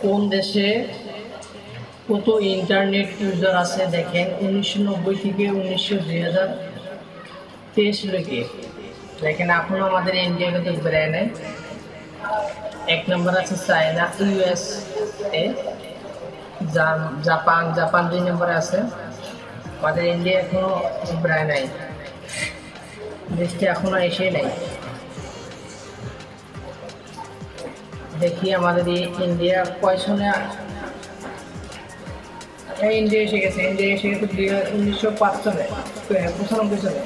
কোন দেশে কত ইন্টারনেট ইউজার আছে দেখেন 1990 থেকে 2023 লেগে দেখেন এখনো আমাদের ইন্ডিয়া কিন্তু বেড়ে নেই। এক নম্বর আছে চায়না, ইউএসএ, জাপান জাপান 2 নম্বরে আছে। আমাদের ইন্ডিয়া এখনো বেড়ে নাই, দেশটি এখনো এসে নাই। দেখি আমাদের ইন্ডিয়া কয় সনে ইন্ডিয়া এসে গেছে। 1905 সালে, 95 সালে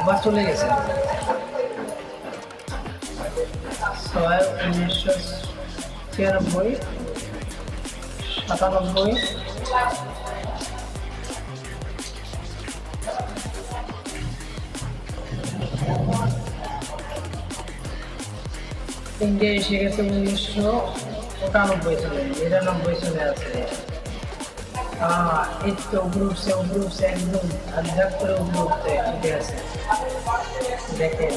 আবার চলে গেছে। 1996, 97, ইন্ডিয়া এসে গেছে 1998 সালে, 99 সালে আছে। এই তো উপরে উঠছে একদম ঝাঁক করে উপরে উঠতে উঠে আছে। দেখেন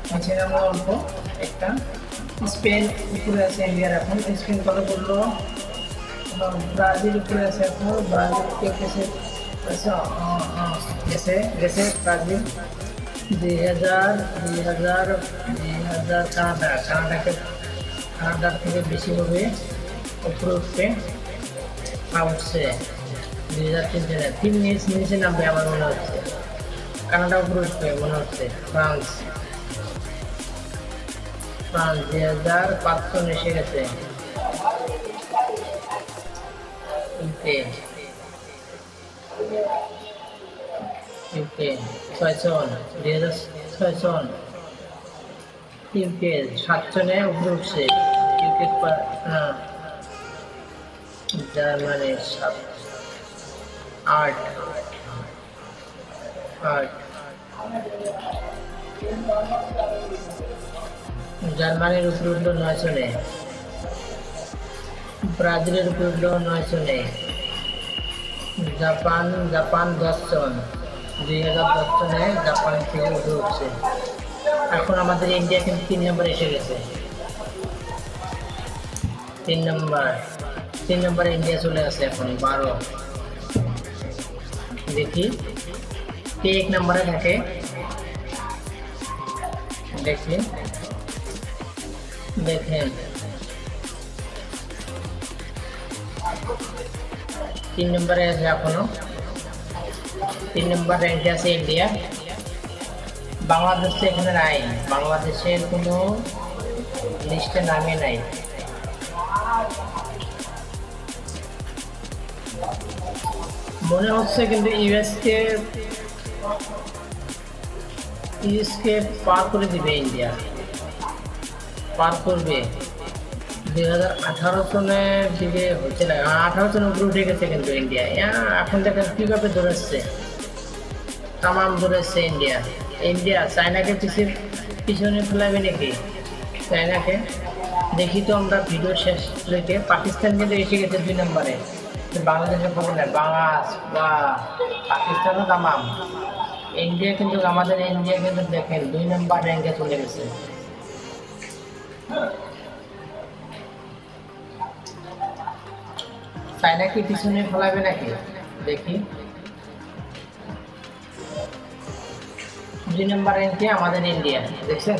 নিচে আমরা অল্প একটা স্পেন উপরে আছে ইন্ডিয়ার। এখন স্পেন কত করলো, ব্রাজিল উপরে আছে। এখন ব্রাজিল গেছে ব্রাজিল 2000 কানাডার থেকে বেশি হবে উপরে উঠতে উঠছে 2003 সালে। 3 মিনিট নিচে নামবে আমার মনে হচ্ছে। কানাডা উপরে উঠবে মনে হচ্ছে। ফ্রান্স 2005 সনে এসে গেছে। ইউকে 6 সন, 2006 সন। ইউকে 7 সনে উপরে উঠছে। ইউকে জার্মানি 8 জার্মানির উপরে উঠলো 9 সনে। ব্রাজিলের উপরে উঠলো 9 সনে। জাপান 10 সন, 2010 সনে জাপানের থেকে উপরে উঠছে। এখন আমাদের ইন্ডিয়া কিন্তু 3 নম্বরে এসে গেছে। 3 নম্বরে ইন্ডিয়া চলে আসে এখন 12। দেখি কে 1 নম্বরে থাকে। দেখেন 3 নম্বরে আছে এখনো। 3 নম্বর র্যাঙ্কে আছে ইন্ডিয়া। বাংলাদেশ এখানে নাই, বাংলাদেশের কোনো লিস্টে নামে নাই। মনে হচ্ছে কিন্তু ইউএসকে পার করে দিবে ইন্ডিয়া, পার করবে। 2018 সনের দিকে হচ্ছে না, 18 সনের উপরে উঠে গেছে কিন্তু ইন্ডিয়া। এখন দেখেন কীভাবে ধরেছে, তামাম ধরেছে ইন্ডিয়া। চায়নাকে পিছনে ফেলাবে নাকি? চায়নাকে দেখি তো আমরা ভিডিও শেষ রেখে। পাকিস্তান কিন্তু এসে গেছে 2 নম্বরে। বাংলাদেশের খবর নেই, বাংলাদেশ বা পাকিস্তানও তামাম। ইন্ডিয়া কিন্তু আমাদের ইন্ডিয়া কিন্তু দেখেন 2 নম্বর র্যাঙ্কে চলে গেছে। চায়না কি পিছনে ফেলাবে নাকি দেখি। 2 নম্বর র্যাঙ্কে আমাদের ইন্ডিয়া, দেখছেন।